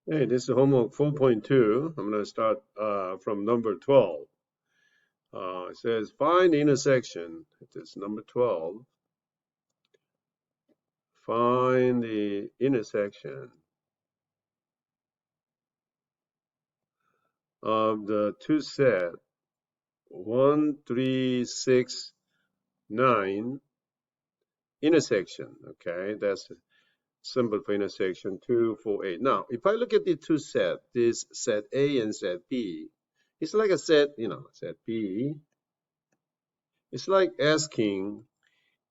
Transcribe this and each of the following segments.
Hey, this is homework 4.2. I'm going to start from number 12. It says find the intersection. It is number 12. Find the intersection of the two set 1, 3, 6, 9 intersection. Okay, that's a symbol for intersection 2, 4, 8. Now, if I look at the two set, this set A and set B, it's like a set, set B. It's like asking,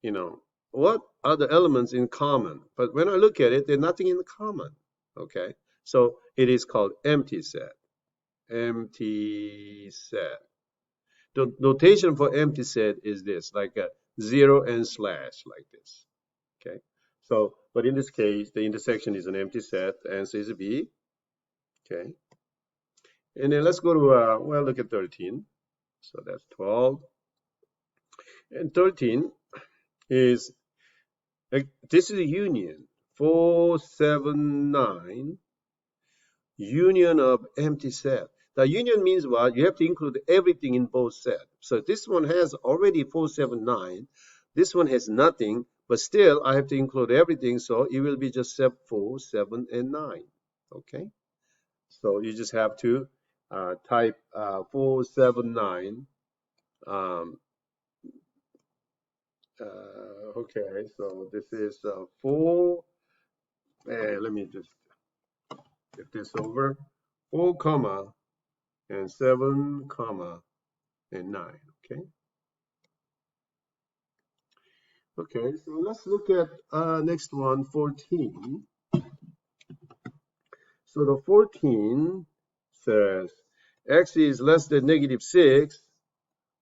you know, what are the elements in common? But when I look at it, there's nothing in common. Okay, so it is called empty set. Empty set. The notation for empty set is this, like a zero and slash, like this. Okay, so but in this case, the intersection is an empty set. The answer is B. Okay, and then let's go to well, look at 13. So that's 12, and 13 is this is a union 479 union of empty set. The union means what? You have to include everything in both sets. So this one has already 479. This one has nothing, but still I have to include everything. So it will be just set 4, 7, and 9. Okay. So you just have to type 479. Okay. So this is 4. Let me just get this over. 4 comma and 7 comma and 9. Okay. Okay, so let's look at next one, 14. So the 14 says x is less than -6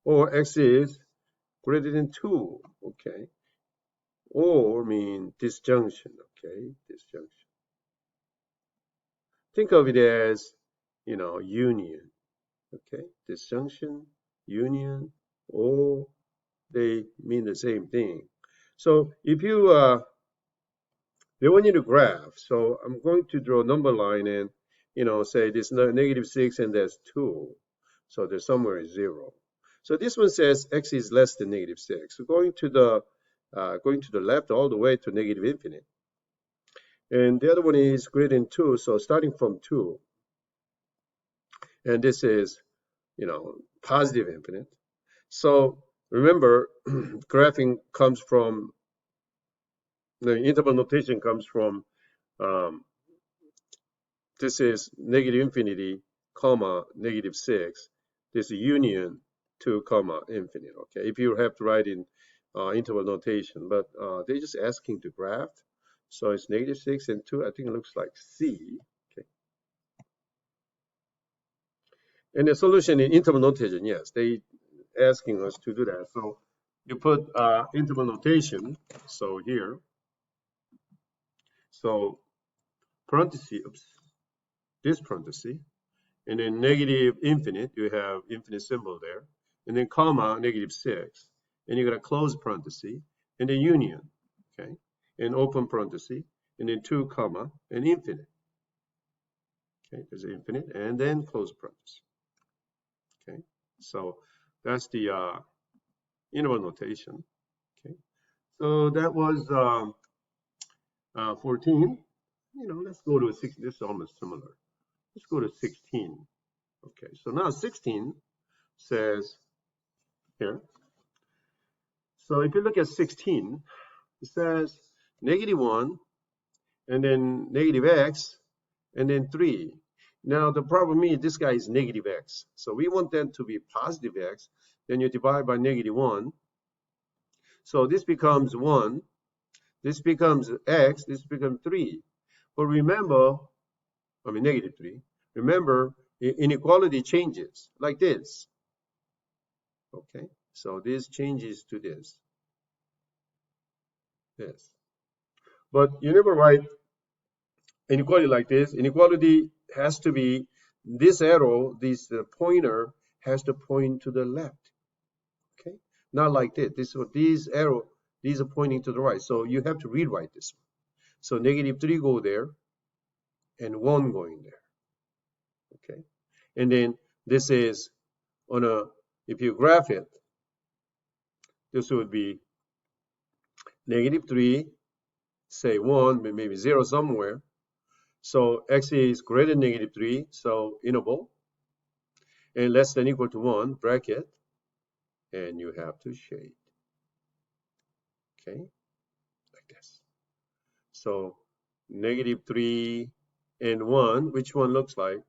or x is greater than 2. Okay, or mean disjunction. Okay, disjunction. Think of it as, union. Okay, disjunction, union, or they mean the same thing. So if you they want you to graph. So I'm going to draw a number line and, say this -6 and there's 2. So there's somewhere 0. So this one says x is less than -6. So going to the left all the way to -infinite. And the other one is greater than 2. So starting from 2. And this is, positive infinite. So remember, graphing comes from, the interval notation comes from this is -infinity, comma, -6. This is union 2, comma, infinite. Okay, if you have to write in interval notation, but they're just asking to graph. So it's -6 and 2. I think it looks like C. Okay, and the solution in interval notation, yes, they asking us to do that. So you put interval notation. So here, so parenthesis, oops, this parenthesis. And then -infinite, you have infinite symbol there. And then comma, -6. And you're going to close parenthesis. And then union, okay? And open parenthesis. And then 2, comma, and infinite. Okay, there's infinite. And then close parenthesis. Okay, so that's the interval notation. Okay, so that was 14. Let's go to 16. This is almost similar. Let's go to 16. Okay, so now 16 says here. So if you look at 16, it says -1 and then -x and then 3. Now the problem is this guy is -x. So we want that to be positive x. Then you divide by -1. So this becomes 1. This becomes x. This becomes 3. But remember, -3. Remember, inequality changes like this. Okay, so this changes to this. This. But you never write inequality like this. Inequality has to be this arrow, this pointer has to point to the left. Okay, not like this. These arrow, these are pointing to the right. So you have to rewrite this one. So -3 go there, and 1 going there. Okay, and then this is on a, if you graph it, this would be -3, say 1, but maybe 0 somewhere. So x is greater than -3, so interval, and less than equal to 1, bracket, and you have to shade. Okay, like this. So -3 and 1, which one looks like?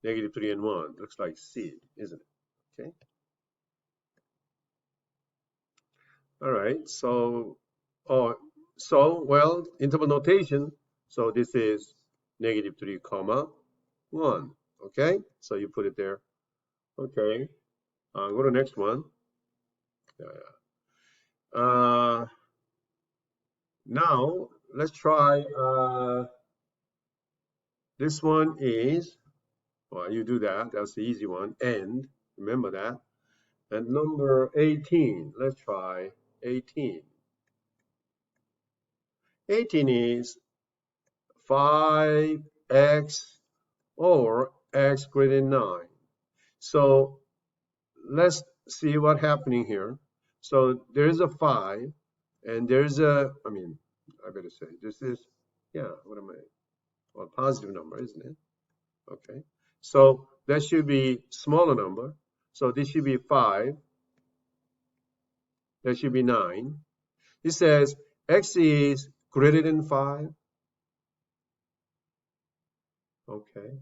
-3 and 1 looks like C, isn't it? Okay. All right. So, well, interval notation. So this is -3 comma 1. Okay. So you put it there. Okay. Go to the next one. Now let's try. This one is, well, you do that. That's the easy one. And remember that. And number 18. Let's try 18. 18 is 5x or x greater than 9. So let's see what's happening here. So there's a 5, and there's a, I better say, this is, yeah, what am I? Well, positive number, isn't it? Okay. So that should be smaller number. So this should be 5. That should be 9. It says x is greater than 5. Okay.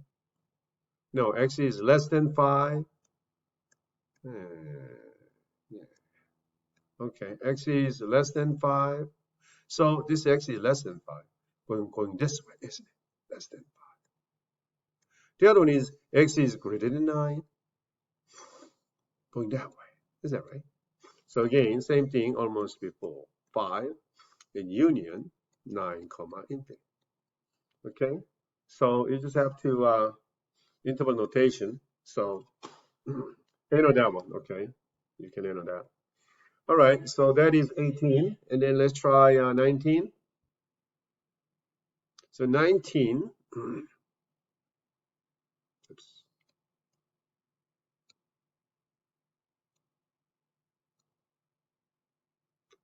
No, x is less than 5. Yeah. Okay, x is less than 5. So this x is less than 5. Going this way, isn't it? Less than 5. The other one is x is greater than 9. Going that way. Is that right? So again, same thing almost before. 5 in union 9 comma infinity. Okay, so you just have to interval notation. So enter that one. Okay, you can enter that. All right, so that is 18, and then let's try 19. So 19. Oops.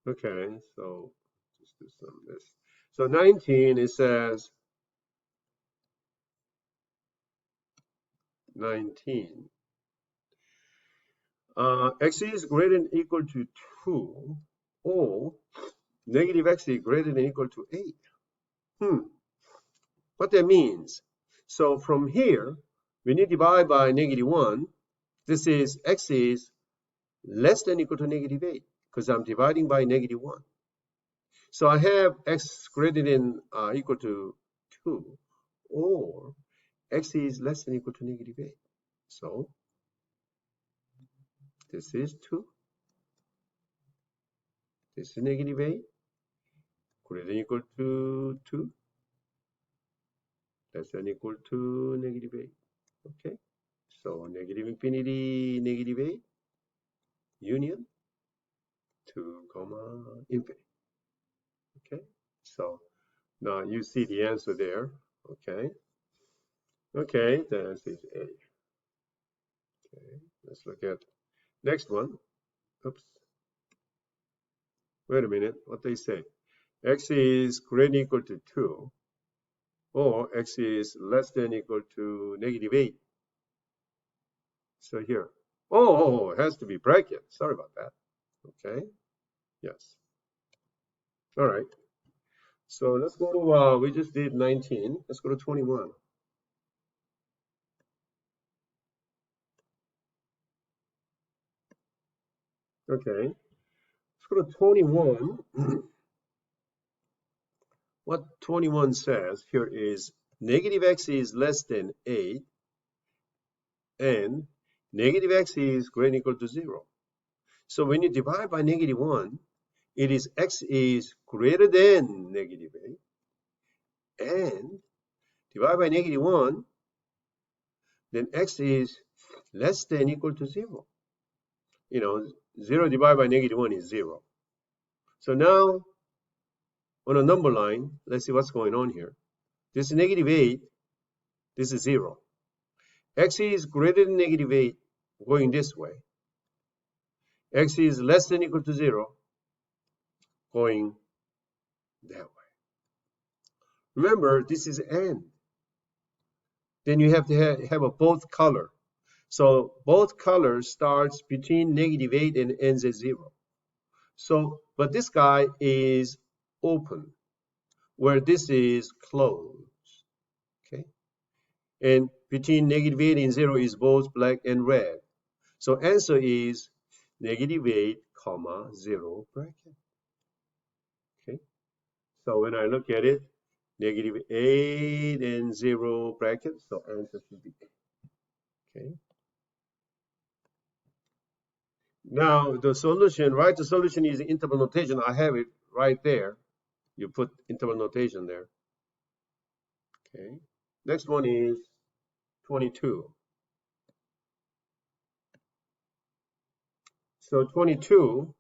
Okay, so just do some of this. So 19, it says 19. X is greater than or equal to 2, or negative x is greater than or equal to 8. What that means? So from here, when you divide by -1, this is x is less than or equal to -8, because I'm dividing by -1. So I have x greater than or equal to 2, or x is less than or equal to -8. So this is 2. This is -8, greater than or equal to 2, less than or equal to -8. Okay, so -infinity, -8, union 2 comma infinity. Okay, so now you see the answer there. Okay, okay, the answer is A. Okay, let's look at next one. Oops, wait a minute, what they say? X is greater than or equal to 2, or x is less than or equal to -8. So here, oh, it has to be bracket. Sorry about that. Okay, yes. All right. So let's go to, we just did 19. Let's go to 21. Okay, let's go to 21. What 21 says here is negative x is less than 8, and negative x is greater than or equal to 0. So when you divide by -1, it is x is greater than -8, and divide by -1, then x is less than or equal to 0. 0 divided by -1 is 0. So now on a number line, let's see what's going on here. This is -8, This is 0. X is greater than -8 going this way. X is less than or equal to 0 going that way. Remember, this is n. Then you have to have a both color. So both colors starts between -8 and ends at 0. So, but this guy is open, where this is closed. Okay, and between -8 and 0 is both black and red. So answer is -8, comma 0 bracket. Okay, so when I look at it, -8 and 0 bracket, so answer should be A. Okay. Now the solution, right? The solution is interval notation. I have it right there. You put interval notation there. Okay. Next one is 22. So 22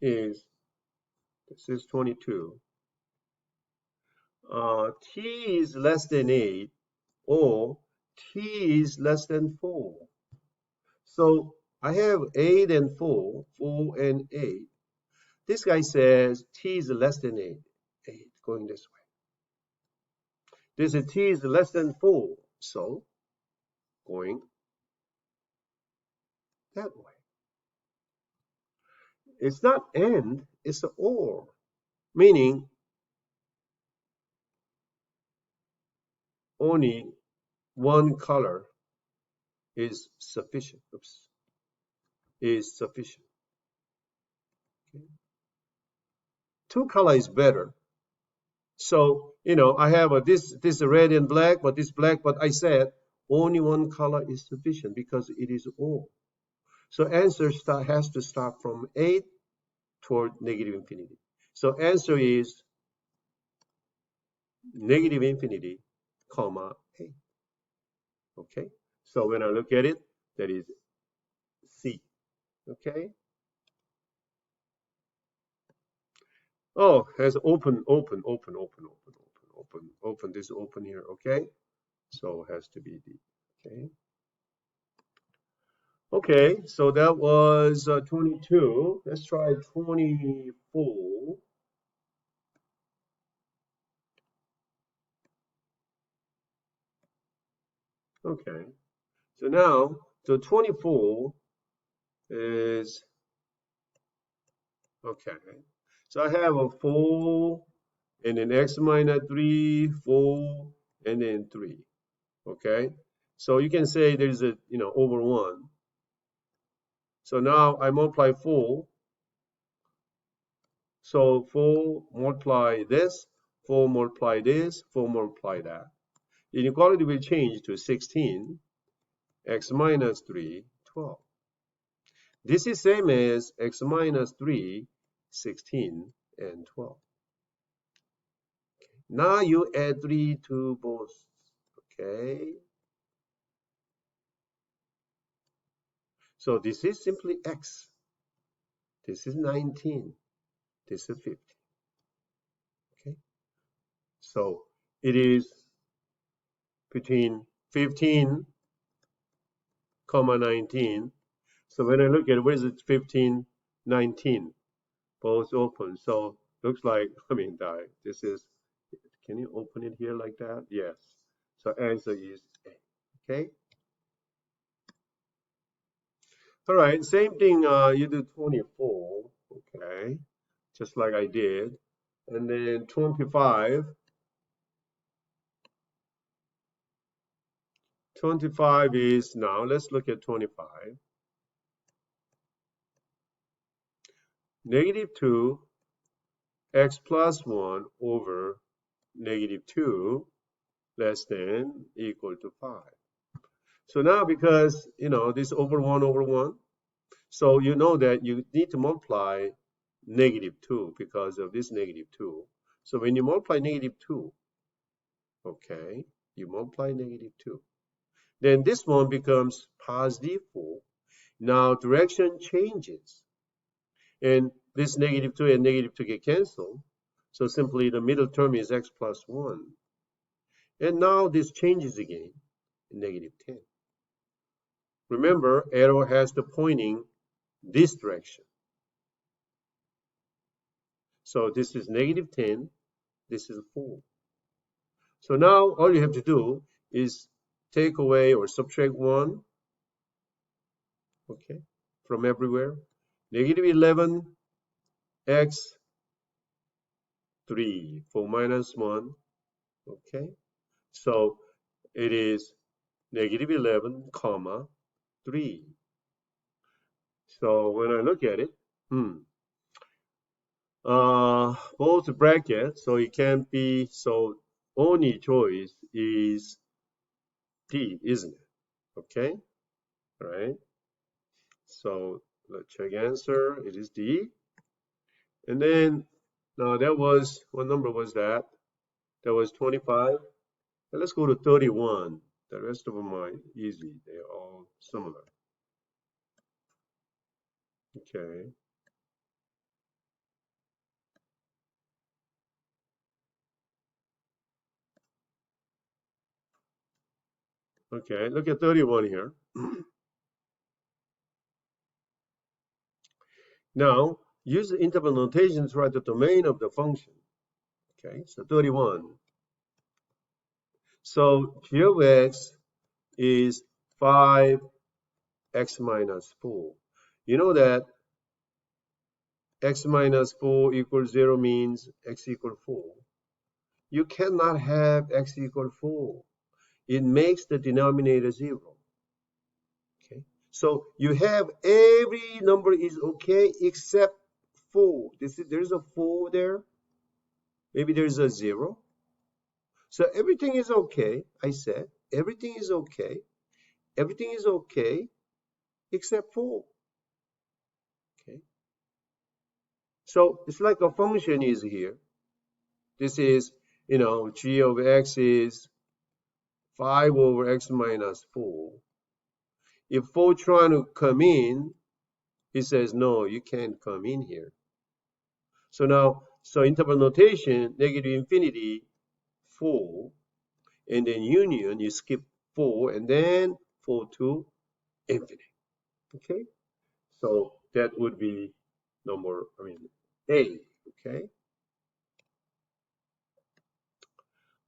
is, this is 22. T is less than 8 or T is less than 4. So I have 8 and 4, 4 and 8. This guy says T is less than 8, 8 going this way. This is T is less than 4, so going that way. It's not and, it's an or, meaning only one color is sufficient. Oops, is sufficient. Okay. Two color is better. So, you know, I have this red and black, but this black, but I said only one color is sufficient because it is all. So answer has to start from 8 toward -infinity. So answer is -infinity, comma 8. Okay. So when I look at it, that is C. Okay. Oh, has open. This open here. Okay. So it has to be D. Okay. Okay, so that was 22. Let's try 24. Okay, so now the 24 is, okay, so I have a 4 and then x minus 3, 4, and then 3. Okay, so you can say there's a, over 1. So now I multiply 4. So 4 multiply this, 4 multiply this, 4 multiply that. Inequality will change to 16, x minus 3, 12. This is same as x minus 3, 16, and 12. Now you add 3 to both, okay? So this is simply x. This is 19. This is 50. Okay? So it is between 15, comma 19. So when I look at it, where is it? 15, 19. Both open. So looks like, this is, can you open it here like that? Yes. So answer is A. Okay. All right. Same thing. You do 24. Okay. Just like I did. And then 25. 25 is, now let's look at 25. -2 x plus 1 over -2 less than equal to 5. So now because, this over 1 over 1, so you know that you need to multiply -2 because of this -2. So when you multiply -2, okay, you multiply -2. Then this one becomes +4. Now direction changes. And this -2 and -2 get canceled. So simply the middle term is x plus 1. And now this changes again, negative 10. Remember, arrow has the pointing this direction. So this is negative 10, this is 4. So now all you have to do is take away or subtract 1, okay, from everywhere. Negative 11, x 3, 4 minus 1, okay. So it is negative 11, comma, 3. So when I look at it, both brackets, so it can't be, so only choice is D, isn't it? Okay, all right. So let's check answer. It is D. And then now that was, what number was that? That was 25. And let's go to 31. The rest of them are easy. They're all similar. Okay. Okay, look at 31 here. Now, use the interval notation to write the domain of the function. Okay, so 31. So g of x is 5x minus 4. You know that x minus 4 equals 0 means x equals 4. You cannot have x equals 4. It makes the denominator 0. Okay, so you have every number is okay except 4. There's a 4 there. Maybe there's a 0. So everything is okay. I said everything is okay. Everything is okay except 4. Okay. So it's like a function is here. This is, g of x is 5 over x minus 4. If 4 trying to come in, it says, no, you can't come in here. So now, interval notation, negative infinity, 4, and then union, you skip 4, and then 4 to infinity. Okay? So that would be A. Okay?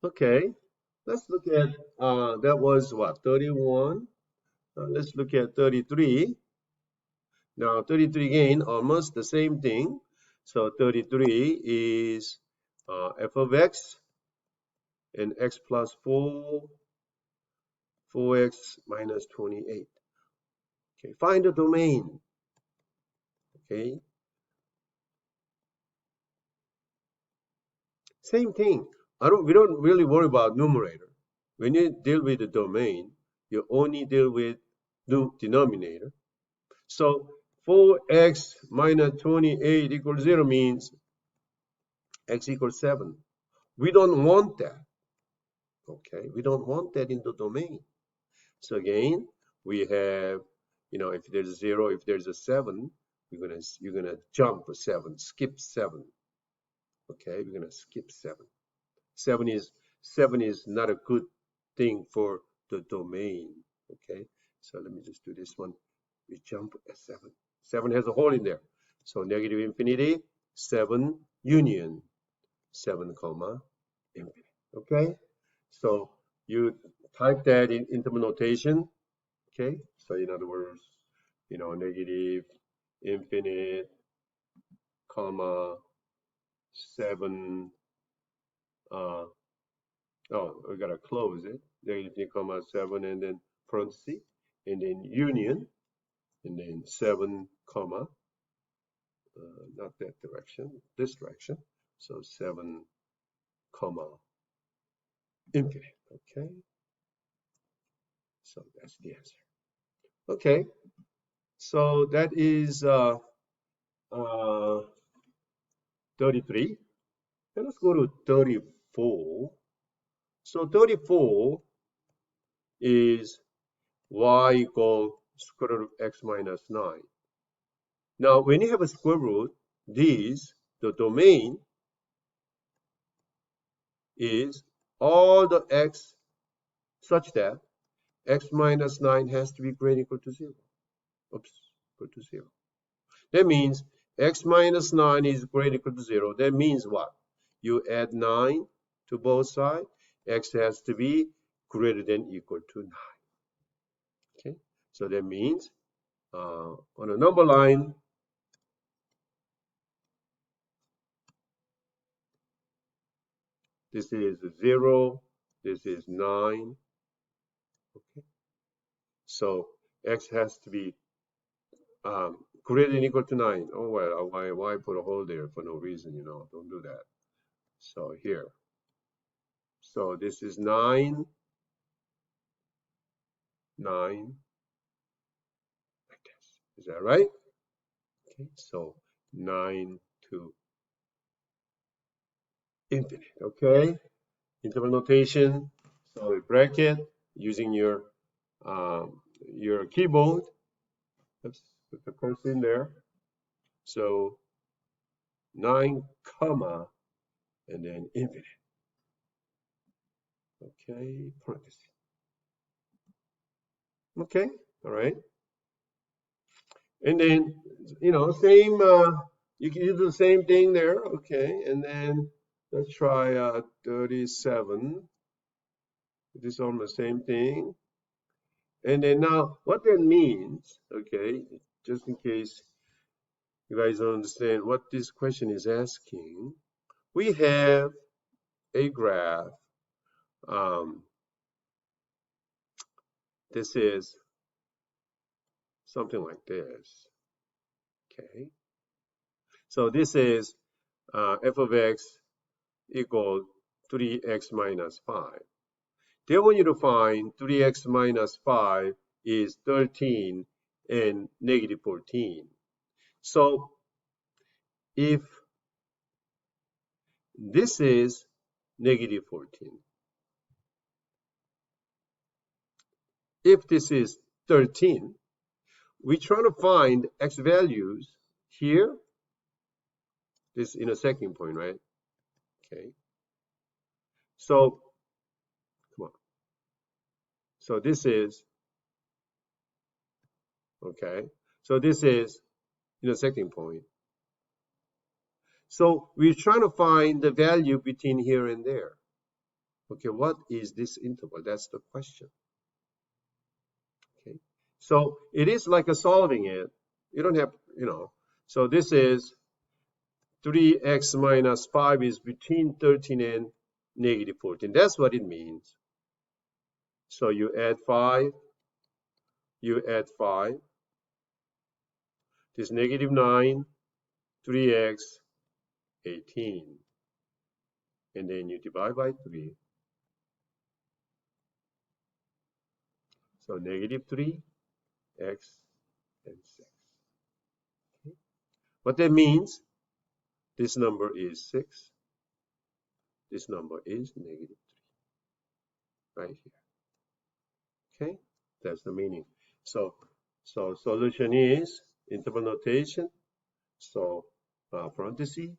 Okay. Let's look at, that was what, 31? Let's look at 33. Now 33 again, almost the same thing. So 33 is f of x and x plus 4, 4x minus 28. Okay, find the domain. Okay, same thing. We don't really worry about numerator. When you deal with the domain, you only deal with the denominator. So 4x minus 28 equals 0 means x equals 7. We don't want that. Okay, we don't want that in the domain. So again, we have, if there's a 0, if there's a 7, you're gonna jump a 7, skip 7. Okay, we're gonna skip 7. 7 is not a good thing for the domain. Okay, so let me just do this one. We jump at 7. 7 has a hole in there. So negative infinity, 7 union, 7 comma infinity. Okay, so you type that in interval notation. Okay, so in other words, negative infinite comma 7. We gotta close it. Negative infinite comma 7 and then parenthesis and then union and then 7 comma not that direction, this direction. So 7 comma infinite. Okay, so that's the answer. Okay, so that is 33. And let's go to 34. So 34 is y equal square root of x minus 9. Now, when you have a square root, the domain is all the x such that x minus 9 has to be greater or equal to 0. Oops, equal to 0. That means x minus 9 is greater or equal to 0. That means what? You add 9 to both sides. X has to be greater than or equal to 9. Okay, so that means on a number line, this is 0, this is 9. Okay, so x has to be greater than or equal to 9. Oh, well, why put a hole there for no reason, you know? Don't do that. So here. So this is 9, 9, like this. Is that right? Okay, so 9 to infinite. Okay, interval notation. So a bracket using your keyboard. Let's put the cursor in there. So 9 comma and then infinite. Okay, parentheses. Okay, all right. And then, you know, same, you can do the same thing there. Okay, and then let's try 37. This is almost the same thing. And then now, what that means, okay, just in case you guys don't understand what this question is asking, we have a graph. This is something like this. Okay, so this is f of x equal 3x minus 5. They want you to find 3x minus 5 is 13 and negative 14. So if this is negative 14, if this is 13, we try to find x values here. This in a second point, right? Okay. So, come on. So this is, okay. So this is in a second point. So we're trying to find the value between here and there. Okay, what is this interval? That's the question. Okay. So it is like a solving it. You don't have, you know. So this is 3x minus 5 is between 13 and negative 14. That's what it means. So you add 5, you add 5. This negative 9, 3x, 18. And then you divide by 3. So negative 3, x, and 6. Okay. What that means, this number is 6. This number is negative 3. Right here. Okay, that's the meaning. So solution is interval notation. So parenthesis,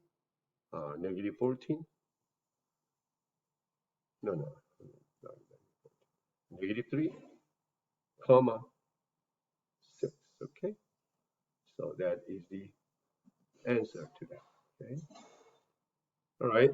negative 14. No, negative 3, comma 6. Okay, so that is the answer to that. Okay, all right.